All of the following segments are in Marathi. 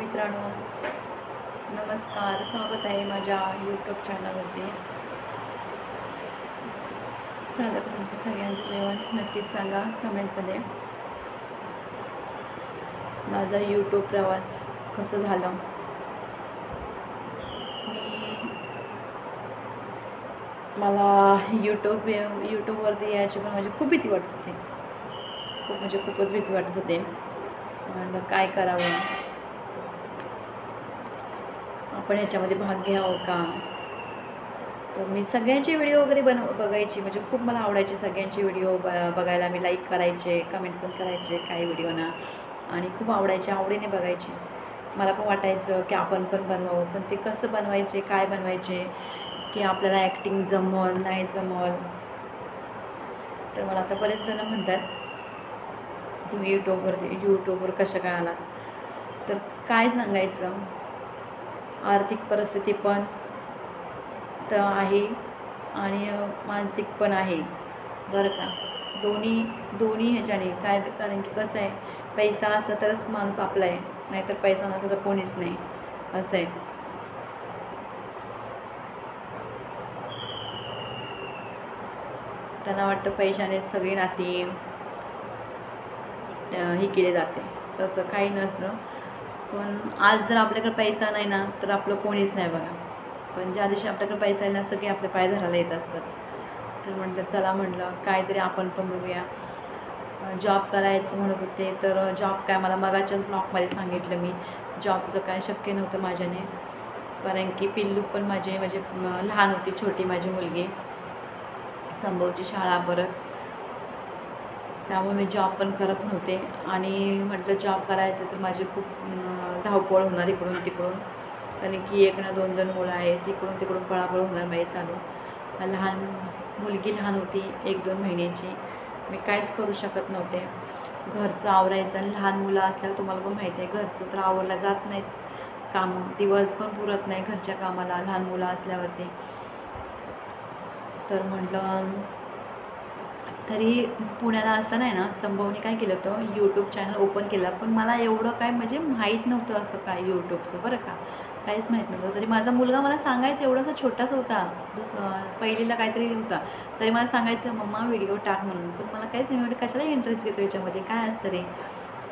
मित्रांनो, नमस्कार. स्वागत आहे माझ्या यूट्यूब चॅनलमध्ये. झालं का तुमचं सगळ्यांचं जेवण? नक्कीच सांगा कमेंटमध्ये. माझा यूट्यूब प्रवास कसं झालं. मला यूट्यूबवरती यायची पण माझी खूप भीती वाटत होती. खूपच भीती वाटत होते. म्हणलं काय करावं, आपण याच्यामध्ये भाग घ्यावं का. तर मी सगळ्यांचे व्हिडिओ वगैरे बघायची, म्हणजे खूप मला आवडायचे सगळ्यांचे व्हिडिओ बघायला. मी लाईक करायचे, कमेंट पण करायचे काही व्हिडिओना, आणि खूप आवडायचे, आवडीने बघायचे. मला पण वाटायचं की आपण पण बनवावं, पण ते कसं बनवायचे, काय बनवायचे, की आपल्याला ॲक्टिंग जमल नाही जमल. तर मला आता बरेच जण म्हणतात तुम्ही यूट्यूबवर कशा काय आलात. तर काय सांगायचं, आर्थिक परिस्थिती पण तर आहे आणि मानसिक पण आहे बरं का. दोन्ही ह्याच्याने काय, कारण की कसं आहे, पैसा असला तरच माणूस आपला आहे, नाहीतर पैसा नसला तर कोणीच नाही, असं आहे. त्यांना वाटतं पैशाने सगळी नाती ही केली जाते, तसं काही नसतं. पण आज जर आपल्याकडे पैसा नाही ना तर आपलं कोणीच नाही बघा. पण ज्या दिवशी आपल्याकडे पैसा आहे ना, सगळे आपले पाय धरायला येत असतात. तर म्हटलं चला, म्हटलं काहीतरी आपण पण बघूया. जॉब करायचं म्हणत होते, तर जॉब काय, मला मगाच्याच ब्लॉगमध्ये सांगितलं मी, जॉबचं काय शक्य नव्हतं माझ्याने. कारण की पिल्लू पण म्हणजे लहान होती, छोटी माझी मुलगी, संभवची शाळा परत, त्यामुळे मी जॉब पण करत नव्हते. आणि म्हटलं जॉब करायचं तर माझी खूप धावपळ होणार इकडून तिकडून, कारण की 1 ना 2 मुलं आहेत, इकडून तिकडून पळापळ होणार माझी चालू. मुलगी लहान होती, 1-2 महिन्याची. मी काहीच करू शकत नव्हते. घरचं आवरायचं, आणि लहान मुलं असल्यावर तुम्हाला पण माहिती आहे, घरचं तर आवरलं जात नाहीत कामं, दिवस पण पुरत नाही घरच्या कामाला लहान मुलं असल्यावरती. तर म्हटलं, तरी पुण्याला असताना आहे ना, संभवने काय केलं होतं, यूट्यूब चॅनल ओपन केलं. पण मला एवढं काय म्हणजे माहीत नव्हतं असं काय यूट्यूबचं, बरं का, काहीच माहीत नव्हतं. तरी माझा मुलगा मला सांगायचं, एवढासा छोटासा होता, पहिलीला काहीतरी होता, तरी मला सांगायचं मम्मा व्हिडिओ टाक म्हणून. पण मला काहीच नाही, एवढं कशाला इंटरेस्ट घेतो याच्यामध्ये, काय असतं रे.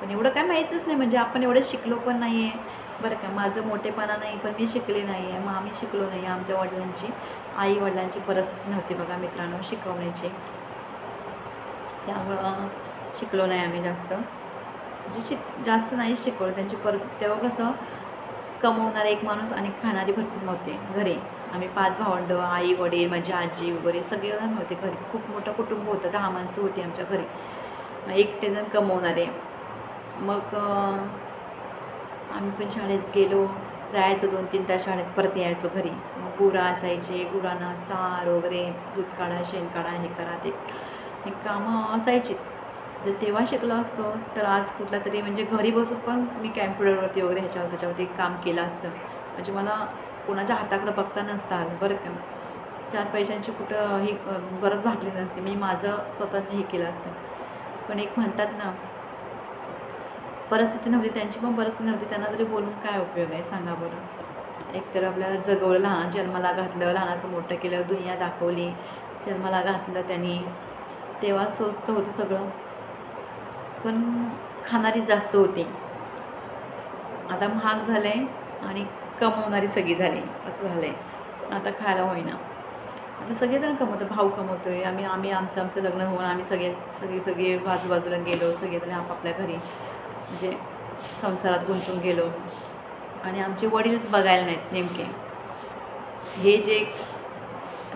पण एवढं काय माहीतच नाही, म्हणजे आपण एवढं शिकलो पण नाही आहे बरं का. माझं मोठेपणा नाही, पण मी शिकले नाही आहे, मग आम्ही शिकलो नाही. आमच्या आई वडिलांची परिस्थिती नव्हती बघा मित्रांनो शिकवण्याची, त्यामुळं शिकलो नाही आम्ही जास्त, म्हणजे जास्त नाही शिकवलं. त्यांची परिस्थिती तेव्हा कसं, कमवणारा एक माणूस आणि खाणारी भरपूर नव्हते घरी. आम्ही 5 भावंडं, आई वडील, माझी आजी वगैरे सगळेजण होते घरी. खूप मोठं कुटुंब होतं, 10 माणसं होती आमच्या घरी, एकटेजण कमवणारे. मग आम्ही पण शाळेत जायचो 2-3 तास शाळेत, परत यायचो घरी. मग गुरं असायचे, गुरांना चार वगैरे, दूध काढा, शेण काढा, हे करा, ते कामं असायची. जर तेव्हा शिकलो असतो तर आज कुठला तरी, म्हणजे घरी बसून पण मी कॅम्प्युटरवरती वगैरे त्याच्यावरती काम केलं असतं. म्हणजे मला कोणाच्या हाताकडं बघता नसतं आलं बरं का. 4 पैशांची कुठं ही गरज भागली नसते, मी माझं स्वतःचं हे केलं असतं. पण एक म्हणतात ना, परिस्थिती नव्हती, त्यांची पण परिस्थिती नव्हती, त्यांना तरी बोलून काय उपयोग आहे सांगा बरं. एकतर आपल्याला जगवलं, जन्माला घातलं, लहानाचं मोठं केलं, दुनिया दाखवली, जन्माला घातलं त्यांनी. तेव्हा स्वस्त होतं सगळं, पण खाणारी जास्त होती. आता महाग झालं आहे आणि कमवणारी सगळी झाली, असं झालं आहे. आता खायला होईना. आता सगळेजण कमवतो, भाऊ कमवतो आहे, आम्ही आमचं लग्न होऊन आम्ही सगळे बाजूबाजूला गेलो, सगळेजण आपापल्या घरी, म्हणजे संसारात गुंतून गेलो. आणि आमचे वडीलच बघायला नाहीत नेमके. हे जे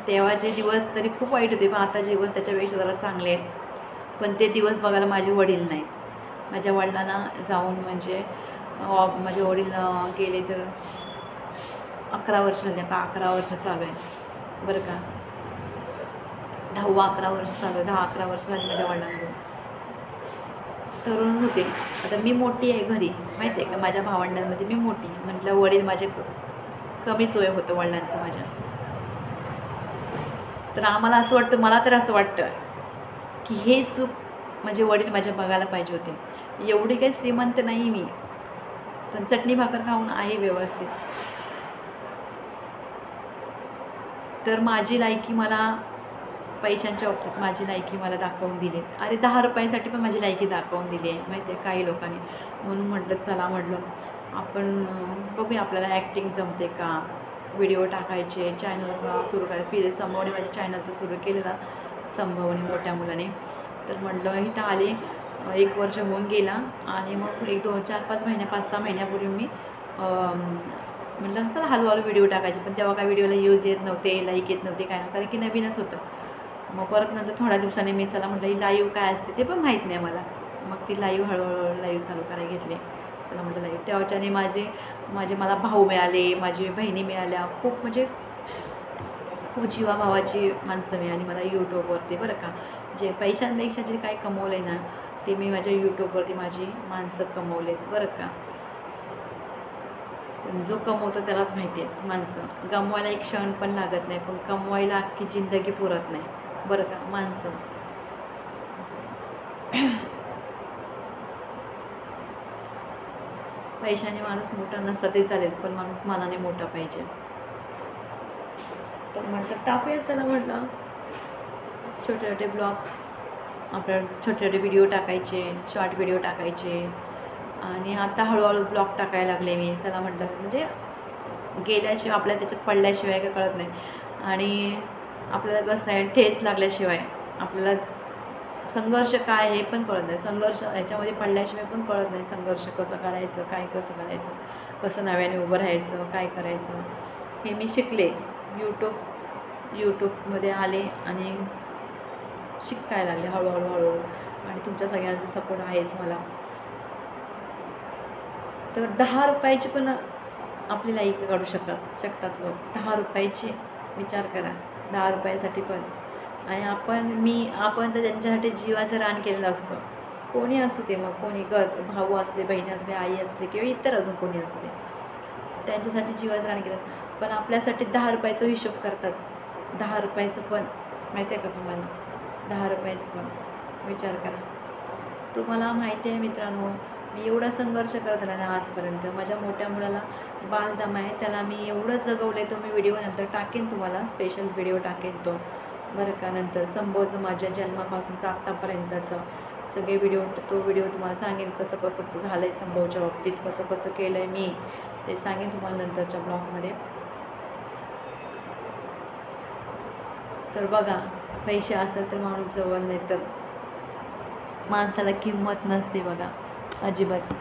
तेव्हाचे दिवस तरी खूप वाईट होते, पण आता दिवस त्याच्यापेक्षा जरा चांगले आहेत. पण ते दिवस बघायला माझे वडील नाहीत. माझ्या वडिलांना जाऊन, म्हणजे माझे वडील गेले तर 11 वर्ष झाली. आता 11 वर्ष चालू आहे बरं का. 10-11 वर्ष चालू आहे, 10-11 वर्ष झाली माझ्या वडिलांना. तरुण होते. आता मी मोठी आहे घरी, माहिती आहे का, माझ्या भावंडांमध्ये मी मोठी. म्हटलं वडील माझे कमीच वय होतं वडिलांचं माझ्या. तर आम्हाला असं वाटतं, मला तर असं वाटतं की हे सुख म्हणजे वडील माझ्या बघायला पाहिजे होते. एवढी काही श्रीमंत नाही मी, पण चटणी भाकर खाऊन आहे व्यवस्थित. तर माझी लायकी मला पैशांच्या बाबतीत माझी लायकी मला दाखवून दिली. अरे 10 रुपयांसाठी पण माझी लायकी दाखवून दिली आहे माहिती आहे काही लोकांनी. म्हणून म्हटलं चला म्हटलं आपण बघूया आपल्याला ॲक्टिंग जमते का, व्हिडिओ टाकायचे, चॅनल सुरू करायचे. संभवने माझ्या चॅनल तर सुरू केलेला संभवने मोठ्या मुलाने. तर म्हटलं इथं आले 1 वर्ष होऊन गेला आणि मग 1 2 4 5 महिन्या 5 6 महिन्यापूर्वी मी म्हटलं तर हळूहळू व्हिडिओ टाकायचे. पण तेव्हा काय व्हिडिओला यूज येत नव्हते, लाईक येत नव्हते काय, कारण की नवीनच होतं. मग परत नंतर थोड्या दिवसांनी मी चला म्हटलं ही लाईव्ह काय असते ते पण माहीत नाही मला. मग ती लाईव्ह हळूहळू लाईव्ह चालू करायला घेतली. चला म्हटलं लाईव्ह. तेव्हाच्याने माझे मला भाऊ मिळाले, माझी बहिणी मिळाल्या, खूप म्हणजे खूप जीवाभावाची माणसं मिळाली मला यूट्यूबवरती बरं का. जे पैशांपेक्षा जे काही कमवलं ना ते मी माझ्या यूट्यूबवरती माझी माणसं कमवलेत बरं का. जो कमवतो त्यालाच माहिती आहे. माणसं गमवायला एक क्षण पण लागत नाही, पण कमवायला अख्खी जिंदगी पुरत नाही बरं का. माणसं पैशाने माणूस मोठा नसता ते चालेल, पण माणूस मनाने मोठा पाहिजे. तर म्हटलं टाकूया चला म्हटलं छोटे छोटे ब्लॉग आपल्या छोटे छोटे व्हिडिओ टाकायचे, शॉर्ट व्हिडिओ टाकायचे. आणि आता हळूहळू ब्लॉग टाकायला लागले मी. चला म्हटलं म्हणजे गेल्याशिवाय आपल्याला त्याच्यात पडल्याशिवाय काय कळत नाही. आणि आपल्याला कसं आहे ठेच लागल्याशिवाय आपल्याला संघर्ष काय हे पण कळत नाही. संघर्ष ह्याच्यामध्ये पडल्याशिवाय पण कळत नाही संघर्ष कसं करायचं, काय कसं करायचं, कसं नव्याने उभं राहायचं, काय करायचं हे मी शिकले. यूट्यूबमध्ये आले आणि शिकायला लागले हळूहळू. आणि तुमच्या सगळ्यांचा सपोर्ट आहेच मला. तर 10 रुपयाची पण आपली लाईक काढू शकतात लोक. 10 रुपयाची विचार करा, 10 रुपयासाठी पण. आणि आपण तर त्यांच्यासाठी जीवाचं रान केलेलं असतं. कोणी असू दे, मग कोणी भाऊ असू दे, बहिणी असू दे, आई असू दे किंवा इतर अजून कोणी असू दे, त्यांच्यासाठी जीवाचं रान केलं. पण आपल्यासाठी 10 रुपयाचा हिशोब करतात. 10 रुपयाचं पण माहिती आहे का तुम्हाला? 10 रुपयाचं पण विचार करा. तुम्हाला माहिती आहे मित्रांनो, मी एवढा संघर्ष करत राहिला ना आजपर्यंत. माझ्या मोठ्या मुलाला बालदमा आहे, त्याला मी एवढं जगवलं आहे. तो मी व्हिडिओ नंतर टाकेन, तुम्हाला स्पेशल व्हिडिओ टाकेन तो बरं का. नंतर संभवचं माझ्या जन्मापासून तर आत्तापर्यंतचं सगळे तो व्हिडिओ तुम्हाला सांगेन कसं कसं झालं आहे संभवच्या बाबतीत, कसं कसं केलं आहे मी ते सांगेन तुम्हाला नंतरच्या ब्लॉगमध्ये. तर बघा पैसे असेल तर माणूस जवळ, नाही तर माणसाला किंमत नसते बघा अजिबात.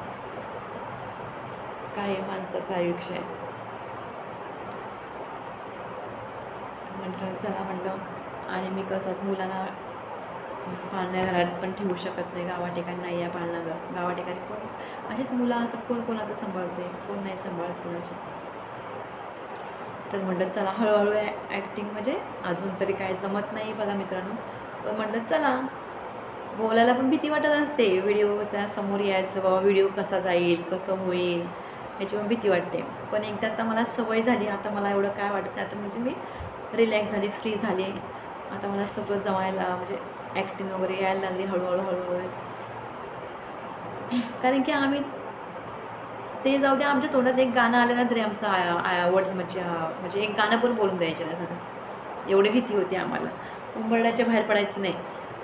काय माणसाचं आयुष्य आहे. म्हटलं चला म्हटलं. आणि मी कसं मुलांना पाळण्या घरात पण ठेवू शकत नाही, गावा ठिकाणी नाही आहे पाळणा घर. गावा ठिकाणी कोण अशीच मुलं असतात, कोण कोणाचं सांभाळते, कोण नाही सांभाळत कोणाची. तर म्हटलं चला हळूहळू ॲक्टिंग म्हणजे अजून तरी काय जमत नाही बघा मित्रांनो. पण म्हटलं चला बोलायला पण भीती वाटत असते. व्हिडिओ कसा समोर यायचं, बाबा व्हिडिओ कसा जाईल, कसं होईल याची पण भीती वाटते. पण एकदा आता मला सवय झाली, आता मला एवढं काय वाटतं. आता म्हणजे मी रिलॅक्स झाली, फ्री झाली. आता मला सगळं जमायला म्हणजे ॲक्टिंग वगैरे यायला लागली हळूहळू. कारण की आम्ही ते जाऊ दे, आमच्या तोंडात एक गाणं आलं ना तरी आमचं आवड म्हणजे एक गाणं पण बोलून द्यायचं नाही सगळं. एवढी भीती होती आम्हाला. उंबरड्याच्या बाहेर पडायचं नाही.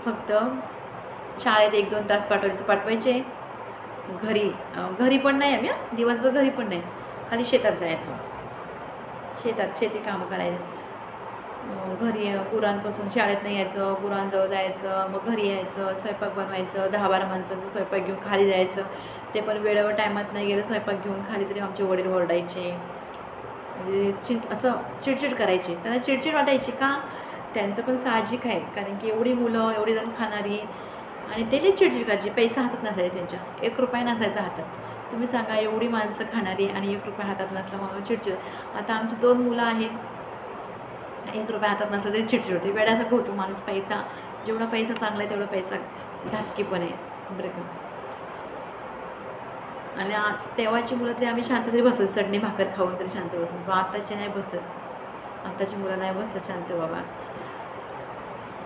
फक्त शाळेत 1-2 तास पाठवायचे. घरी पण नाही आम्ही, दिवसभर घरी पण नाही, खाली शेतात जायचं. शेती कामं करायचं. घरी गुरांपासून शाळेत नाही यायचं, गुरांजवळ जायचं, मग घरी यायचं, स्वयंपाक बनवायचं. 10-12 माणसांचं स्वयंपाक घेऊन खाली जायचं. ते पण वेळेवर टायमात नाही गेलं स्वयंपाक घेऊन खाली तरी आमचे वडील ओरडायचे. म्हणजे असं चिडचिड करायची. त्यांना चिडचिड वाटायची का, त्यांचं पण साहजिक आहे. कारण की एवढी मुलं, एवढी जण खाणारी, आणि ते चिडचिड करायची. पैसा हातात नसायचा त्यांच्या, 1 रुपया नसायचा हातात. तुम्ही सांगा एवढी माणसं खाणारी आणि 1 रुपया हातात नसला म्हणून चिडचिड. आता आमची 2 मुलं आहेत, 1 रुपया हातात नसला तरी चिडचिड होते. वेड्यासारखं होतो माणूस. पैसा जेवढा पैसा चांगला आहे तेवढा पैसा घातकी पण आहे बरं का. आणि तेव्हाची मुलं तरी आम्ही शांत तरी बसत, चटणी भाकर खाऊन तरी शांत बसत. पण आत्ताची नाही बसत. आत्ताची मुलं नाही बसत शांत बाबा.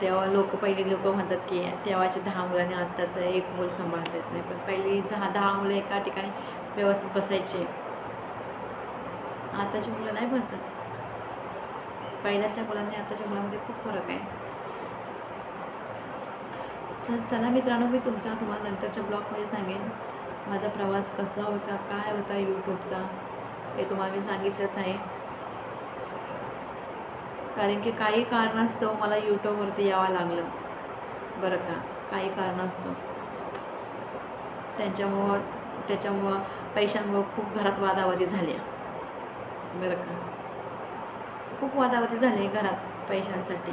तेव्हा पहिली लोक म्हणतात की तेव्हाच्या 10 मुलांनी आत्ताचं 1 मूल सांभाळता येत नाही. पण पहिली 10 मुलं एका ठिकाणी व्यवस्थित बसायचे. आताची मुलं नाही बसत. पहिल्यातल्या मुलांनी आताच्या मुलांमध्ये खूप फरक आहे. चला मित्रांनो, मी तुम्हाला नंतरच्या ब्लॉगमध्ये सांगेन माझा प्रवास कसा होता, काय होता यूट्यूबचा, हे तुम्हाला मी सांगितलंच आहे. कारण की काही कारणास्तव मला यूट्यूबवरती यावं लागलं बरं का. काही कारणास्तव त्याच्यामुळं पैशांमुळं खूप घरात वादावादी झाल्या बरं का. खूप वादावादी झाले घरात पैशांसाठी.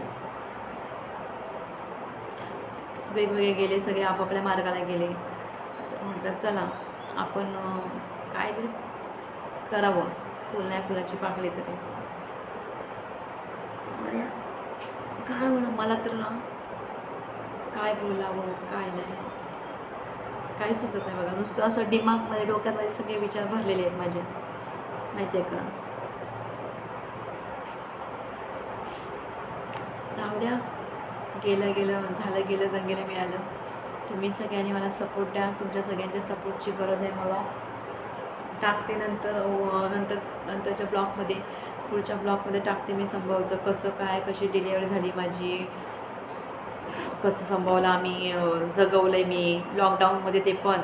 वेगवेगळे गेले, सगळे आपापल्या मार्गाला गेले. तर म्हटलं चला आपण काहीतरी करावं, फुल नाही फुलाची पाकळी तरी. काय म्हणा, मला तर ना काय बोलावं काय नाही काही सुचत नाही बघा. नुसतं असं दिमागमध्ये डोक्यामध्ये सगळे विचार भरलेले आहेत माझे, माहिती आहे का. जाऊ द्या, गेलं झालं गेलं गंगेला मिळालं. तुम्ही सगळ्यांनी मला सपोर्ट द्या. तुमच्या सगळ्यांच्या सपोर्टची गरज आहे मला. टाकते नंतरच्या ब्लॉगमध्ये, पुढच्या ब्लॉगमध्ये टाकते मी संभवचं कसं काय, कशी डिलिव्हरी झाली माझी, कसं संभवलं आम्ही, जगवलं आहे मी लॉकडाऊनमध्ये. ते पण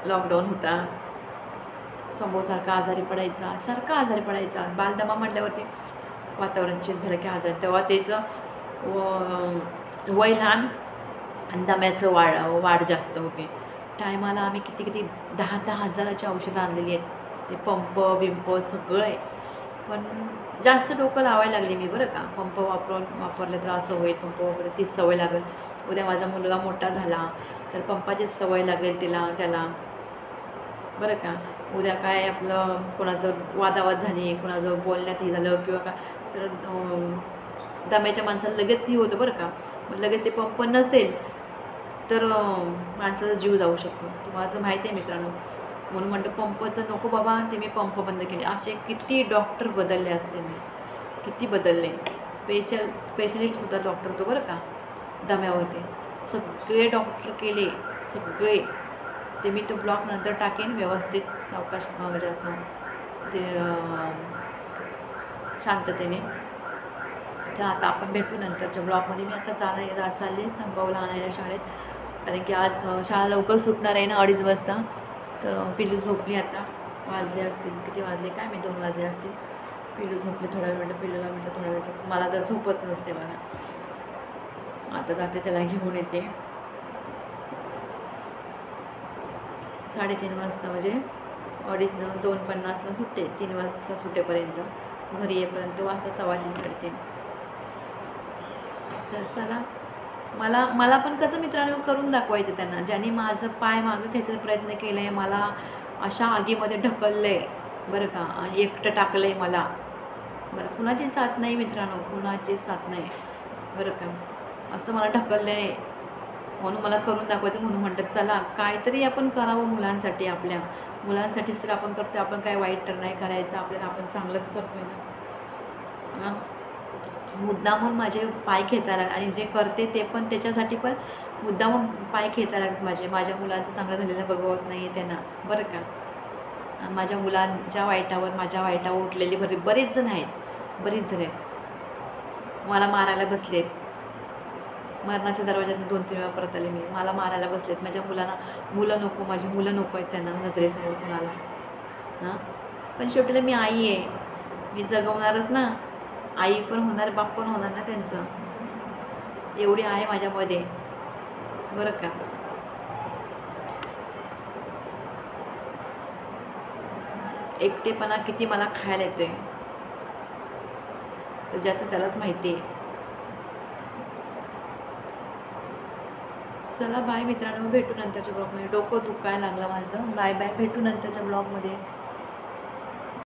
लॉकडाऊन होता, संभव सारखा आजारी पडायचा. बालदमा म्हटल्यावरती वातावरण चेंज झालं की आजार, तेव्हा त्याचं वय लहान आणि दम्याचं वाढ जास्त होते. टायमाला आम्ही किती 10 हजाराची औषधं आणलेली आहेत, ते पंप बिंप सगळं आहे. पण जास्त डोकं लावायला लागले मी बरं का. पंप वापरले तर असं होईल, पंप वापरले तीच सवय लागेल. उद्या माझा मुलगा मोठा झाला तर पंपाचीच सवय लागेल त्याला बरं का. उद्या काय आपलं कोणाचं वादावाद झाली, कोणाचं बोलण्यात हे झालं किंवा काय, तर दम्याच्या माणसाला लगेच हे होतं बरं का. लगेच ते पंप नसेल तर माणसाचा जीव जाऊ शकतो. तुम्हाला तर माहिती आहे मित्रांनो. म्हणून म्हणतं पंपचं नको बाबा, ते मी पंप बंद केले. असे किती डॉक्टर बदलले असते मी, किती बदलले. स्पेशलिस्ट होता डॉक्टर तो बरं का दम्यावरती. सगळे डॉक्टर केले सगळे. ते मी तो ब्लॉग नंतर टाकेन व्यवस्थित अवकाश म्हणजे असं ते शांततेने. तर आता आपण भेटू नंतरच्या ब्लॉगमध्ये. मी आता चालले संभवला आणायला शाळेत, कारण की आज शाळा लवकर सुटणार आहे ना 2:30 वाजता. तर पिल्लू झोपली आता. वाजले असतील, किती वाजले काय मी, 2 वाजले असतील. पिल्लू झोपली. थोडा वेळ पिल्लूला म्हटलं थोडा वेळ झोप. मला तर झोपत नसते बघा. आता जाते त्याला घेऊन येते 3:30 वाजता, म्हणजे 2:50ला सुटते. 3 वाजता सुटेपर्यंत घरी येईपर्यंत वाजता 2:15 3:30. तर चला, मला पण कसं मित्रांनो करून दाखवायचं त्यांना. ज्यांनी माझं पाय मागं घ्यायचा प्रयत्न केला आहे, मला अशा आगीमध्ये ढकललं आहे बरं का, आणि एकटं टाकलं आहे मला बरं. कुणाची साथ नाही मित्रांनो, कुणाची साथ नाही बरं का. असं मला ढकललं आहे, म्हणून मला करून दाखवायचं. म्हणून म्हणतात चला काहीतरी आपण करावं मुलांसाठी. आपल्या मुलांसाठीच तर आपण करतो. आपण काय वाईट तर नाही करायचं, आपल्याला आपण चांगलंच करतोय ना. मुद्दामून माझे पाय खेचायला, आणि जे करते ते पण त्याच्यासाठी पण मुद्दामून पाय खेचायला लागतात माझ्या मुलांचं चांगलं झालेलं बघवत नाही त्यांना बरं का. माझ्या मुलांच्या वाईटावर, माझ्या वाईटावर उठलेली बरेच जण आहेत. मला मारायला बसलेत. मरणाच्या दरवाज्यातून 2-3 वेळा परत आले मी. मला मारायला बसलेत. माझ्या मुलं नको, माझी मुलं नको आहेत त्यांना नजरेसमोर कुणाला. हां, पण शेवटीला मी आई आहे, मी जगवणारच ना. आई पण होणार, बाप पण होणार ना त्यांचं. एवढी आहे माझ्यामध्ये बरं का. एकटेपणा किती मला खायला येतोय तर ज्याचं त्यालाच माहिती आहे. चला बाय मित्रांनो, भेटू नंतरच्या ब्लॉगमध्ये. डोकं दुखायला लागलं माझं. बाय बाय, भेटू नंतरच्या ब्लॉगमध्ये.